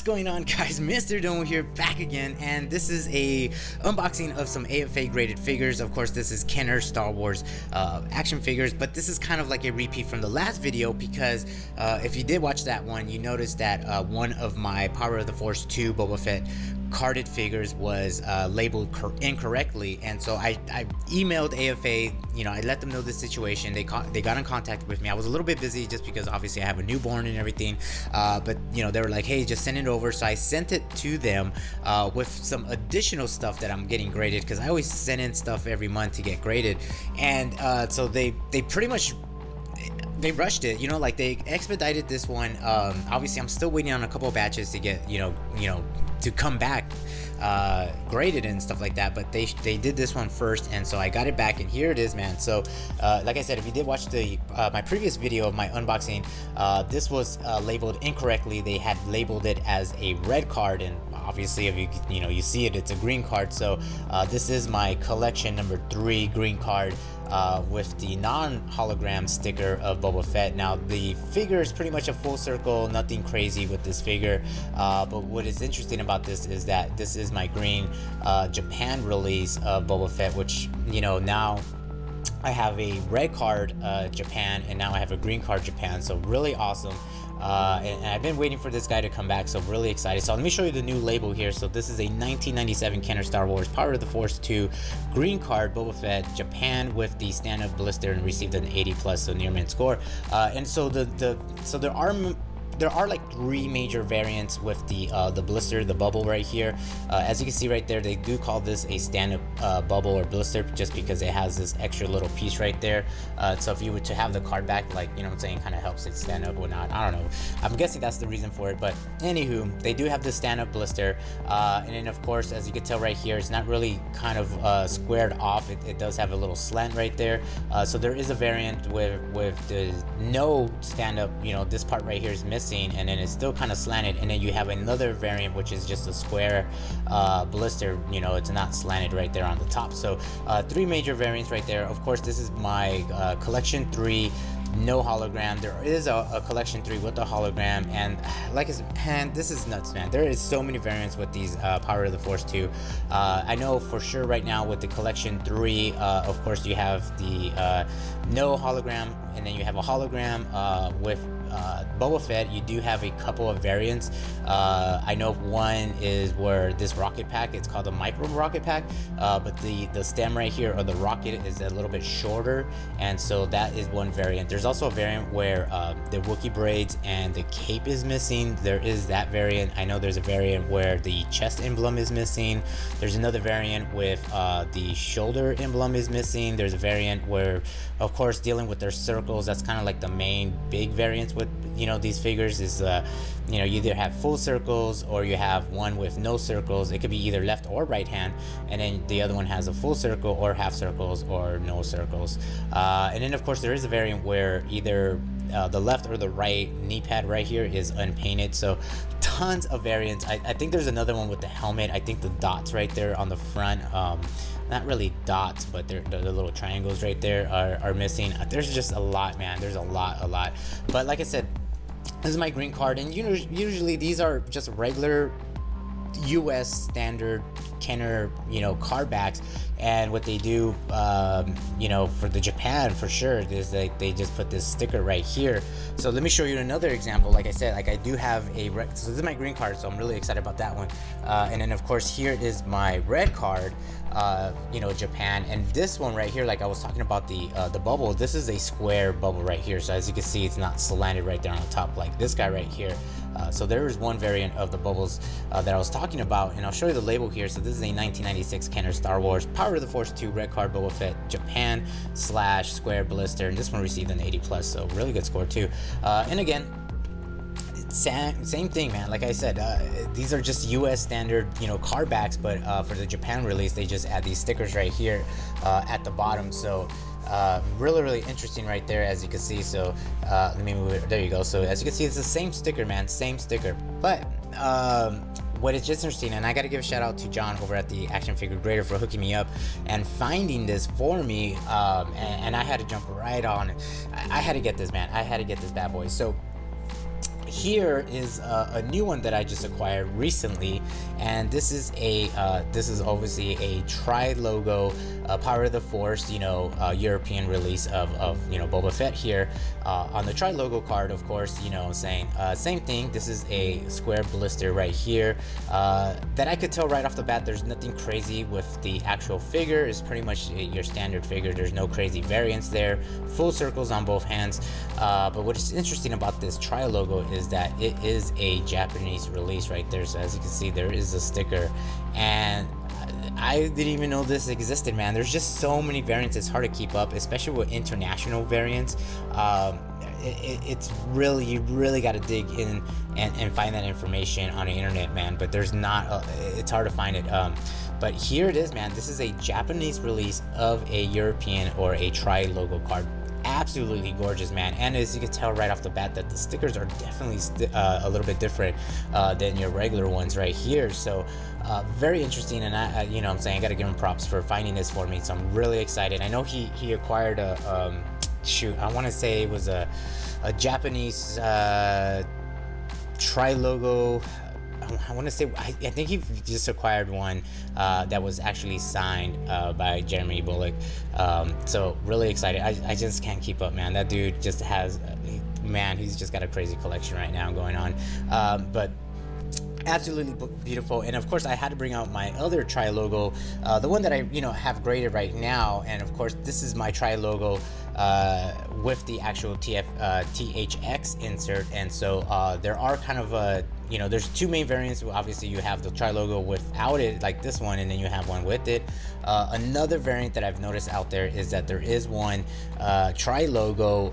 going on, guys? Mr. Domo here, back again, and this is a unboxing of some AFA graded figures. Of course, this is Kenner Star Wars action figures, but this is kind of like a repeat from the last video because if you did watch that one, you noticed that one of my Power of the Force 2 Boba Fett carded figures was labeled incorrectly, and so I emailed AFA. You know, I let them know the situation. They got in contact with me. I was a little bit busy just because obviously I have a newborn and everything, but you know, they were like, hey, just send it over. So I sent it to them with some additional stuff that I'm getting graded, because I always send in stuff every month to get graded, and so they pretty much they rushed it, you know, like they expedited this one. Obviously I'm still waiting on a couple of batches to get, you know, to come back graded and stuff like that, but they did this one first, and so I got it back, and here it is, man. So like I said, if you did watch the my previous video of my unboxing, this was labeled incorrectly. They had labeled it as a red card, and obviously if you see it, it's a green card. So this is my collection number 3 green card with the non-hologram sticker of Boba Fett. Now the figure is pretty much a full circle, nothing crazy with this figure, but what is interesting about this is that this is my green Japan release of Boba Fett, which, you know, now I have a red card Japan, and now I have a green card Japan, so really awesome. And I've been waiting for this guy to come back, so really excited. So let me show you the new label here. So this is a 1997 Kenner Star Wars Power of the Force 2 green card Boba Fett Japan with the stand-up blister, and received an 80+, so near mint score. And so so there are like 3 major variants with the blister, the bubble right here. As you can see right there, they do call this a stand-up bubble or blister just because it has this extra little piece right there. So if you were to have the card back, like, you know what I'm saying, kind of helps it stand up or not. I don't know. I'm guessing that's the reason for it. But anywho, they do have the stand-up blister. And then of course, as you can tell right here, it's not really kind of squared off. It does have a little slant right there. So there is a variant with the no stand-up. You know, this part right here is missing, and then it's still kind of slanted, and then you have another variant which is just a square blister. You know, it's not slanted right there on the top. So 3 major variants right there. Of course, this is my collection 3 no hologram. There is a collection 3 with a hologram, and like this is nuts, man. There is so many variants with these Power of the Force 2. I know for sure right now with the collection 3, of course you have the no hologram, and then you have a hologram with Boba Fett. You do have a couple of variants. I know one is where this rocket pack, it's called the micro rocket pack, but the stem right here, or the rocket, is a little bit shorter, and so that is one variant. There's also a variant where the Wookiee braids and the cape is missing. There is that variant. I know there's a variant where the chest emblem is missing. There's another variant with the shoulder emblem is missing. There's a variant where, of course, dealing with their circles, that's kind of like the main big variants with, you know, these figures is you know, you either have full circles or you have one with no circles. It could be either left or right hand, and then the other one has a full circle or half circles or no circles. And then of course there is a variant where either the left or the right knee pad right here is unpainted. So tons of variants. I think there's another one with the helmet. I think the dots right there on the front, not really dots, but the little triangles right there are missing. There's just a lot, man. There's a lot. But like I said, this is my green card, and usually these are just regular US standard Kenner, you know, card backs. And what they do, you know, for the Japan for sure, is they just put this sticker right here. So let me show you another example. Like I said, like I do have so this is my green card, so I'm really excited about that one. And then of course here is my red card, you know, Japan, and this one right here, like I was talking about the bubble, this is a square bubble right here. So as you can see, it's not slanted right there on the top like this guy right here. So there is one variant of the bubbles that I was talking about, and I'll show you the label here. So this is a 1996 Kenner Star Wars Power of the Force 2 red card Boba Fett Japan / square blister, and this one received an 80+, so really good score too. And again, same thing, man. Like I said, these are just US standard, you know, card backs, but for the Japan release, they just add these stickers right here at the bottom. So really interesting right there, as you can see. So let me move it. There you go. So as you can see, it's the same sticker, man, same sticker. But what is just interesting, and I got to give a shout out to John over at the Action Figure Grader for hooking me up and finding this for me, and I had to jump right on it. I had to get this, man. I had to get this bad boy. So here is a new one that I just acquired recently, and this is obviously a tri-logo Power of the Force, European release of Boba Fett here on the tri-logo card, of course. Saying same thing. This is a square blister right here that I could tell right off the bat. There's nothing crazy with the actual figure. It's pretty much your standard figure. There's no crazy variants there. Full circles on both hands. But what is interesting about this tri-logo is that it is a Japanese release right there. So as you can see, there is a sticker, and I didn't even know this existed, man. There's just so many variants. It's hard to keep up, especially with international variants. It's really, you really got to dig in and find that information on the internet, man. But there's not, it's hard to find it. But here it is, man. This is a Japanese release of a European or a tri-logo card. Absolutely gorgeous, man. And as you can tell right off the bat, that the stickers are definitely a little bit different than your regular ones right here. So very interesting, and I gotta give him props for finding this for me. So I'm really excited. I know he acquired a I want to say it was a Japanese tri-logo. I want to say, I think he just acquired one that was actually signed by Jeremy Bullock. So really excited. I just can't keep up, man. That dude just has, man, he's just got a crazy collection right now going on. But absolutely beautiful. And of course I had to bring out my other tri-logo, the one that I have graded right now. And of course this is my tri-logo with the actual THX insert. And so there are kind of there's two main variants. Obviously you have the tri-logo without it, like this one, and then you have one with it. Another variant that I've noticed out there is that there is one tri-logo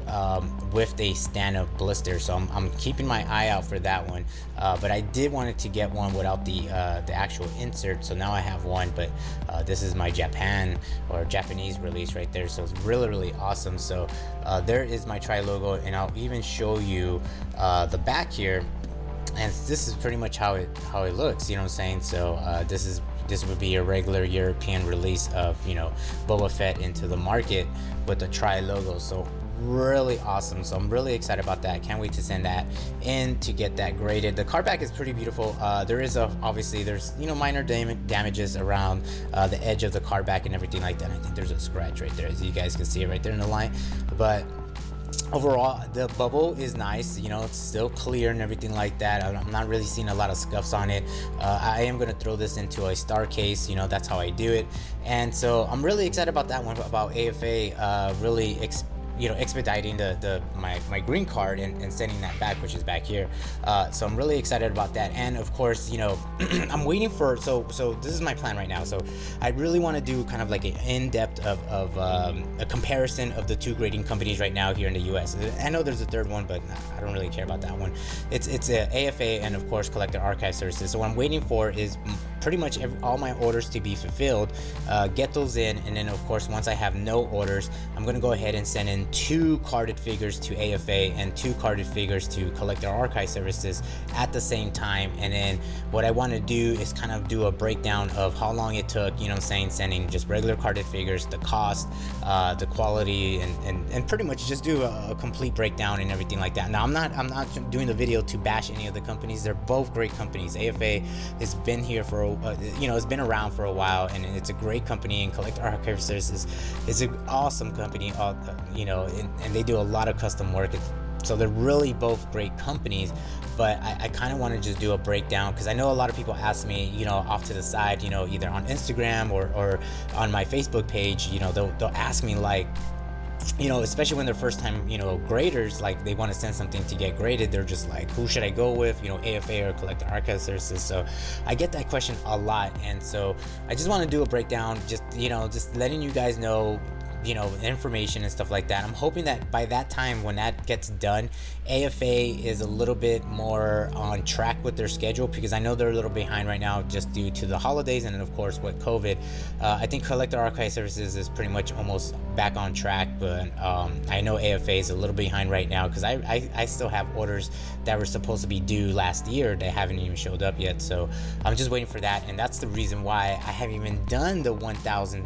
with a stand-up blister. So I'm keeping my eye out for that one. But I did want to get one without the actual insert. So now I have one, but this is my Japanese release right there. So it's really, really awesome. So there is my tri-logo, and I'll even show you the back here. And this is pretty much how it looks, you know what I'm saying? So this would be a regular European release of Boba Fett into the market with the tri-logo. So really awesome. So I'm really excited about that. Can't wait to send that in to get that graded. The card back is pretty beautiful. There's minor damages around the edge of the card back and everything like that. I think there's a scratch right there, as you guys can see it right there in the line. But overall, the bubble is nice. It's still clear and everything like that. I'm not really seeing a lot of scuffs on it. I am going to throw this into a star case. That's how I do it. And so I'm really excited about that one, about AFA really expediting my green card and sending that back, which is back here. So I'm really excited about that. And of course, I'm waiting for, so this is my plan right now. So I really want to do kind of like an in-depth of a comparison of the two grading companies right now here in the US. I know there's a third one, but I don't really care about that one. It's AFA and of course Collector Archive Services. So what I'm waiting for is pretty much all my orders to be fulfilled, get those in, and then of course once I have no orders, I'm going to go ahead and send in 2 carded figures to AFA and 2 carded figures to Collector Archive Services at the same time. And then what I want to do is kind of do a breakdown of how long it took, sending just regular carded figures, the cost, the quality, and pretty much just do a complete breakdown and everything like that. Now I'm not doing the video to bash any of the companies. They're both great companies. AFA has been here for it's been around for a while, and it's a great company, and Collector Archive Services is an awesome company, and they do a lot of custom work. So they're really both great companies, but I kind of want to just do a breakdown, because I know a lot of people ask me, off to the side, either on Instagram or on my Facebook page, they'll ask me like, especially when they're first time, graders, like they want to send something to get graded. They're just like, who should I go with, AFA or Collector Archive Services? So I get that question a lot. And so I just want to do a breakdown, just letting you guys know, information and stuff like that. I'm hoping that by that time, when that gets done, AFA is a little bit more on track with their schedule, because I know they're a little behind right now just due to the holidays and then of course with COVID. I think Collector Archive Services is pretty much almost back on track, but I know AFA is a little behind right now, because I still have orders that were supposed to be due last year that haven't even showed up yet. So I'm just waiting for that, and that's the reason why I haven't even done the 1,000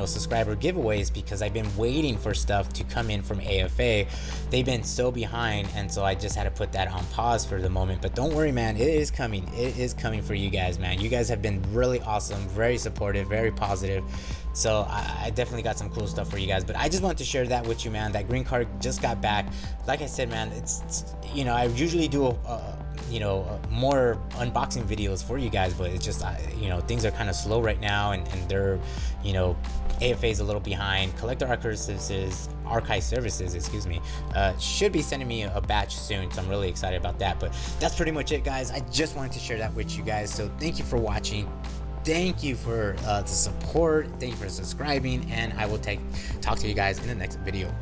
subscriber giveaways, because I've been waiting for stuff to come in from AFA. They've been so behind, and so I just had to put that on pause for the moment. But don't worry, man, it is coming. It is coming for you guys, man. You guys have been really awesome, very supportive, very positive. So I definitely got some cool stuff for you guys. But I just wanted to share that with you, man. That green card just got back. Like I said, man, it's I usually do more unboxing videos for you guys, but it's just things are kind of slow right now, and they're AFA is a little behind. Collector archive services, excuse me, should be sending me a batch soon, so I'm really excited about that. But that's pretty much it, guys. I just wanted to share that with you guys. So thank you for watching. Thank you for the support. Thank you for subscribing, and I will talk to you guys in the next video.